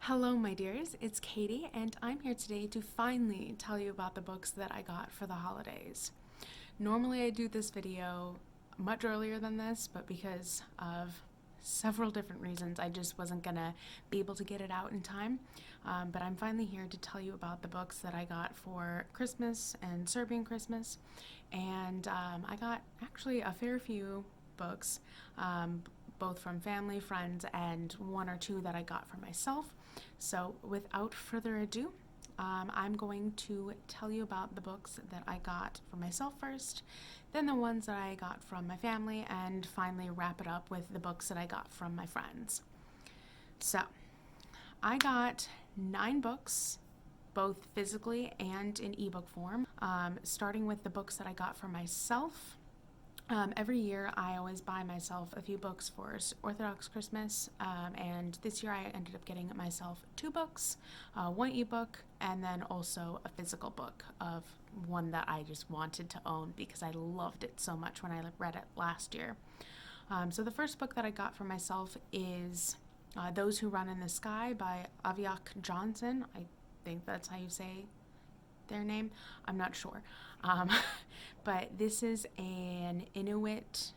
Hello, my dears. It's Katie, and I'm here today to finally tell you about the books that I got for the holidays. Normally, I do this video much earlier than this, but because of several different reasons, I just wasn't gonna be able to get it out in time. But I'm finally here to tell you about the books that I got for Christmas and Serbian Christmas. And I got actually a fair few books, both from family, friends, and one or two that I got for myself. So, without further ado, I'm going to tell you about the books that I got for myself first, then the ones that I got from my family, and finally wrap it up with the books that I got from my friends. So, I got 9 books, both physically and in ebook form, starting with the books that I got for myself. Every year, I always buy myself a few books for Orthodox Christmas, and this year I ended up getting myself 2 books, one ebook, and then also a physical book of one that I just wanted to own because I loved it so much when I read it last year. So the first book that I got for myself is Those Who Run in the Sky by Aviak Johnson. I think that's how you say their name. I'm not sure. Um, but this is an Inuit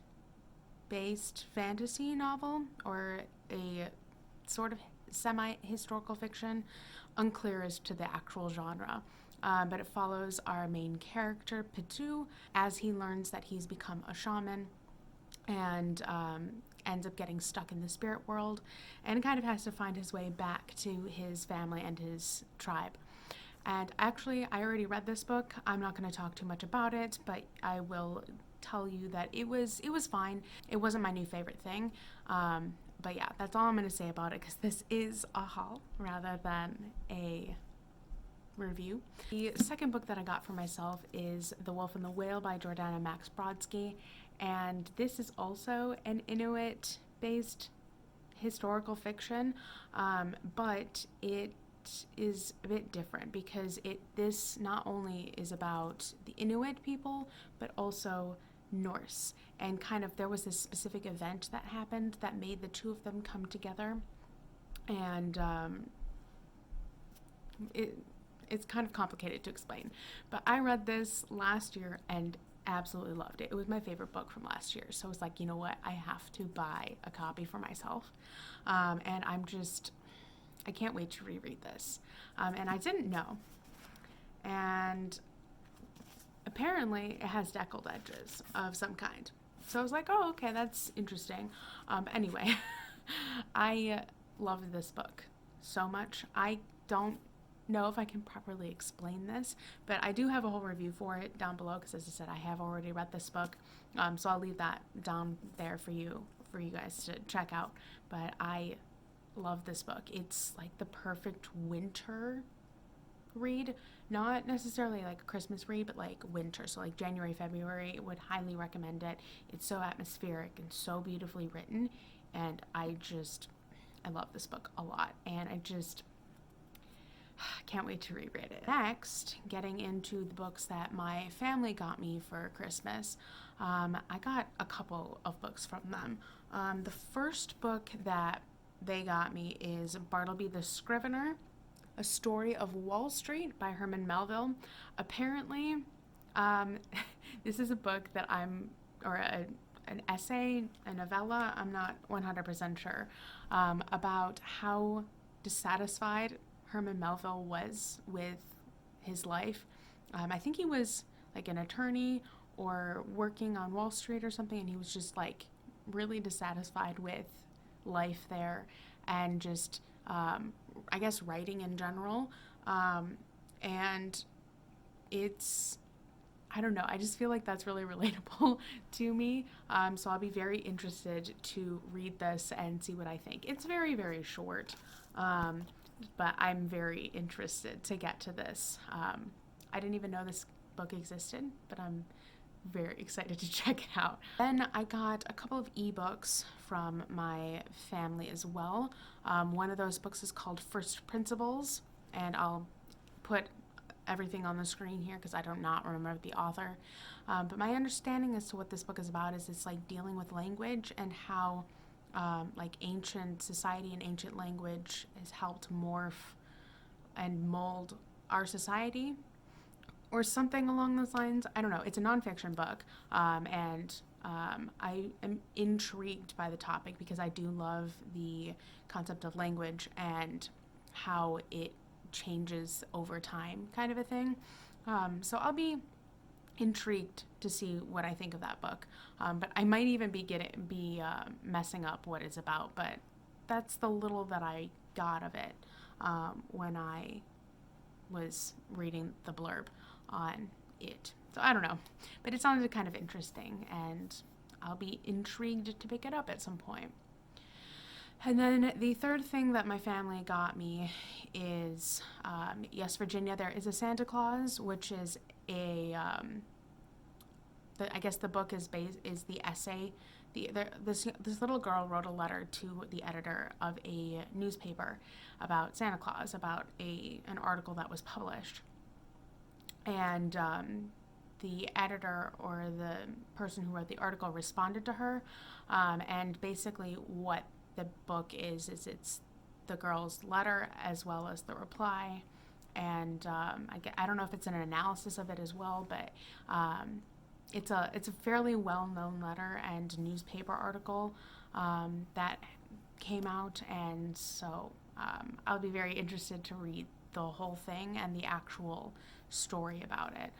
based fantasy novel or a sort of semi historical fiction. Unclear as to the actual genre. But it follows our main character, Pitu, as he learns that he's become a shaman and ends up getting stuck in the spirit world and kind of has to find his way back to his family and his tribe. And actually, I already read this book. I'm not going to talk too much about it, but I will tell you that it was fine. It wasn't my new favorite thing. But yeah, that's all I'm going to say about it because this is a haul rather than a review. The second book that I got for myself is The Wolf and the Whale by Jordana Max Brodsky, and this is also an Inuit based historical fiction, but it is a bit different because this not only is about the Inuit people but also Norse, and kind of there was this specific event that happened that made the two of them come together, and it's kind of complicated to explain. But I read this last year and absolutely loved it. It was my favorite book from last year, so I was like, you know what, I have to buy a copy for myself, and I can't wait to reread this. And I didn't know. And apparently it has deckled edges of some kind. So I was like, oh, okay, that's interesting. Anyway, I loved this book so much. I don't know if I can properly explain this, but I do have a whole review for it down below because, as I said, I have already read this book. So I'll leave that down there for you guys to check out. But I love this book. It's like the perfect winter read, not necessarily like a Christmas read, but like winter, so like January, February. Would highly recommend it. It's so atmospheric and so beautifully written, and I love this book a lot, and I just can't wait to reread it. Next, getting into the books that my family got me for Christmas, I got a couple of books from them. The first book that they got me is Bartleby the Scrivener, A Story of Wall Street by Herman Melville. Apparently, this is a book that an essay, a novella, I'm not 100% sure, about how dissatisfied Herman Melville was with his life. I think he was like an attorney or working on Wall Street or something, and he was just like really dissatisfied with life there and just I guess writing in general, and it's, I don't know, I just feel like that's really relatable to me, so I'll be very interested to read this and see what I think. It's very, very short, but I'm very interested to get to this. I didn't even know this book existed, but I'm very excited to check it out. Then I got a couple of ebooks from my family as well. One of those books is called First Principles, and I'll put everything on the screen here because I do not remember the author. But my understanding as to what this book is about is it's like dealing with language and how like ancient society and ancient language has helped morph and mold our society or something along those lines. I don't know. It's a nonfiction book, and I am intrigued by the topic because I do love the concept of language and how it changes over time, kind of a thing. So I'll be intrigued to see what I think of that book. But I might even be messing up what it's about. But that's the little that I got of it when I was reading the blurb on it. So I don't know, but it sounded kind of interesting, and I'll be intrigued to pick it up at some point. And then the third thing that my family got me is Yes, Virginia, There is a Santa Claus, which is a I guess the book is the essay. This little girl wrote a letter to the editor of a newspaper about Santa Claus, about an article that was published, and the editor or the person who wrote the article responded to her, and basically what the book is it's the girl's letter as well as the reply, and I don't know if it's an analysis of it as well, but it's a fairly well-known letter and newspaper article that came out, and so I'll be very interested to read the whole thing and the actual story about it,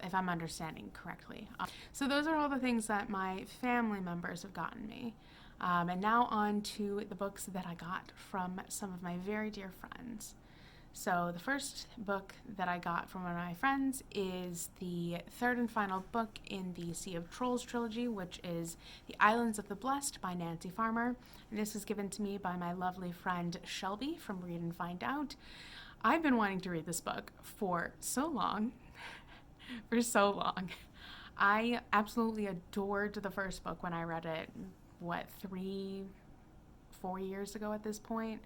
if I'm understanding correctly. So those are all the things that my family members have gotten me. And now on to the books that I got from some of my very dear friends. So the first book that I got from one of my friends is the third and final book in the Sea of Trolls trilogy, which is The Islands of the Blessed by Nancy Farmer. And this was given to me by my lovely friend Shelby from Read and Find Out. I've been wanting to read this book for so long. For so long. I absolutely adored the first book when I read it, 4 years ago at this point.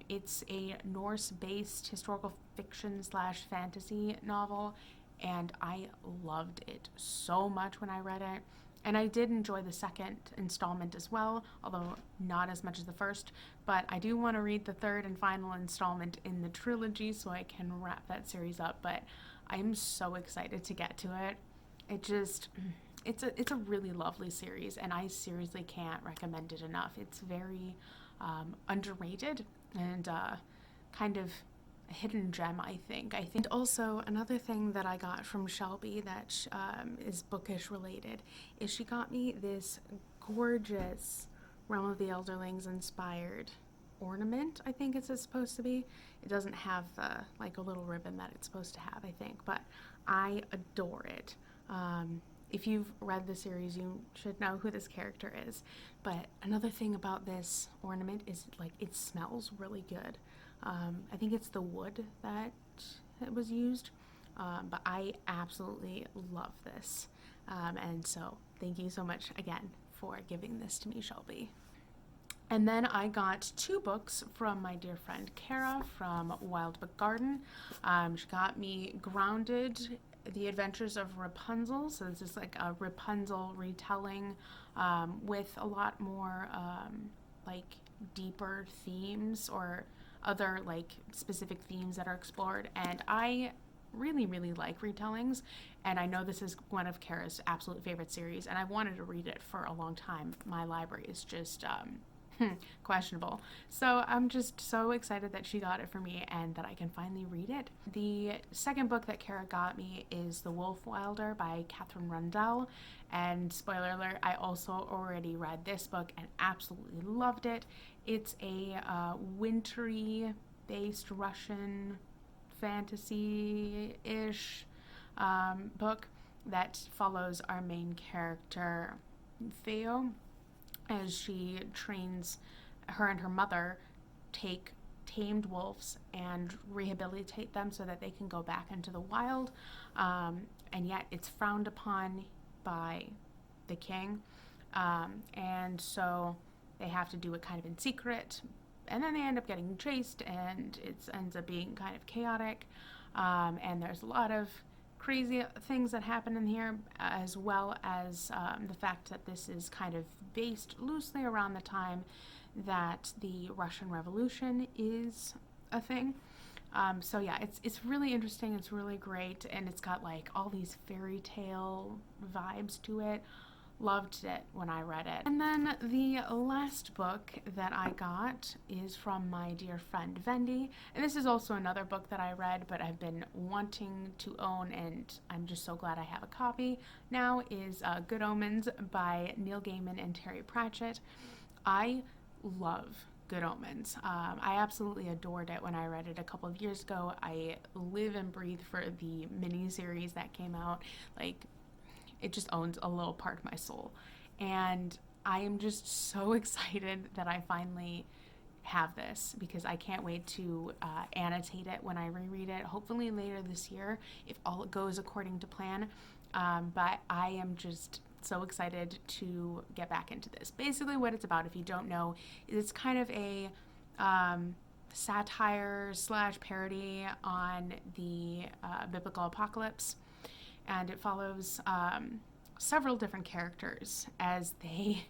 It's a Norse-based historical fiction / fantasy novel, and I loved it so much when I read it. And I did enjoy the second installment as well, although not as much as the first. But I do want to read the third and final installment in the trilogy so I can wrap that series up. But I'm so excited to get to it. It's a really lovely series, and I seriously can't recommend it enough. It's very underrated and kind of a hidden gem, I think. And also another thing that I got from Shelby that is bookish related is she got me this gorgeous Realm of the Elderlings inspired ornament, I think it's supposed to be. It doesn't have like a little ribbon that it's supposed to have, I think, but I adore it. If you've read the series, you should know who this character is. But another thing about this ornament is like it smells really good. I think it's the wood that was used, but I absolutely love this. And so thank you so much again for giving this to me, Shelby. And then I got 2 books from my dear friend Kara from Wild Book Garden. She got me Grounded, The Adventures of Rapunzel. So this is like a Rapunzel retelling with a lot more like deeper themes or other like specific themes that are explored. And I really, really like retellings. And I know this is one of Kara's absolute favorite series, and I wanted to read it for a long time. My library is just questionable. So I'm just so excited that she got it for me and that I can finally read it. The second book that Kara got me is The Wolf Wilder by Katherine Rundell. And spoiler alert, I also already read this book and absolutely loved it. It's a wintry based Russian fantasy-ish book that follows our main character, Theo, as she trains her and her mother take tamed wolves and rehabilitate them so that they can go back into the wild, and yet it's frowned upon by the king, and so they have to do it kind of in secret, and then they end up getting chased, and it ends up being kind of chaotic, and there's a lot of crazy things that happen in here, as well as the fact that this is kind of based loosely around the time that the Russian Revolution is a thing. So yeah, it's really interesting, it's really great, and it's got like all these fairy tale vibes to it. Loved it when I read it. And then the last book that I got is from my dear friend Vendi, and this is also another book that I read but I've been wanting to own, and I'm just so glad I have a copy now, is Good Omens by Neil Gaiman and Terry Pratchett. I love Good Omens. I absolutely adored it when I read it a couple of years ago. I live and breathe for the mini-series that came out. Like, it just owns a little part of my soul. And I am just so excited that I finally have this, because I can't wait to annotate it when I reread it, hopefully later this year, if all goes according to plan. But I am just so excited to get back into this. Basically what it's about, if you don't know, is it's kind of a satire slash parody on the biblical apocalypse, and it follows several different characters as they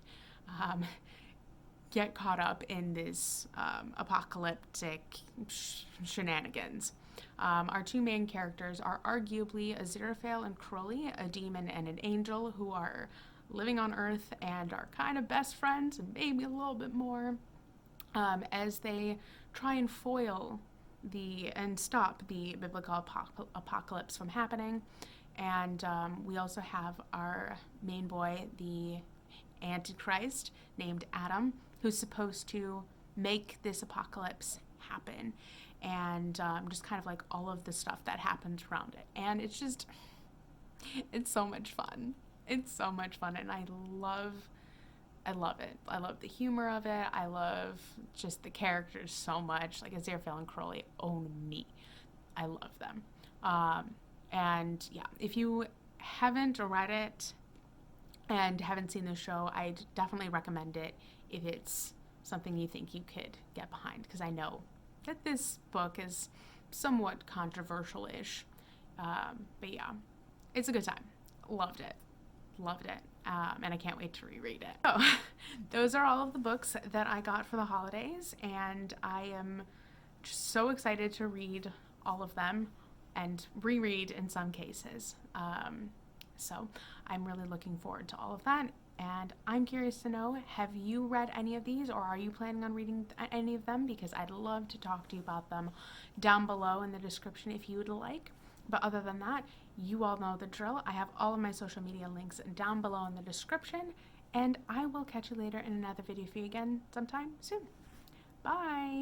get caught up in this apocalyptic shenanigans. Our two main characters are arguably Aziraphale and Crowley, a demon and an angel who are living on Earth and are kind of best friends, and maybe a little bit more, as they try and foil and stop the biblical apocalypse from happening. And we also have our main boy, the Antichrist, named Adam, who's supposed to make this apocalypse happen, and just kind of like all of the stuff that happens around it. And it's so much fun. It's so much fun, and I love it. I love the humor of it. I love just the characters so much. Like Aziraphale and Crowley own me. I love them. And yeah, if you haven't read it and haven't seen the show, I'd definitely recommend it if it's something you think you could get behind, because I know that this book is somewhat controversial-ish. But yeah, it's a good time. Loved it. And I can't wait to reread it. So those are all of the books that I got for the holidays, and I am just so excited to read all of them and reread in some cases. So I'm really looking forward to all of that. And I'm curious to know, have you read any of these, or are you planning on reading any of them? Because I'd love to talk to you about them down below in the description if you would like. But other than that, you all know the drill. I have all of my social media links down below in the description, and I will catch you later in another video for you again sometime soon. Bye!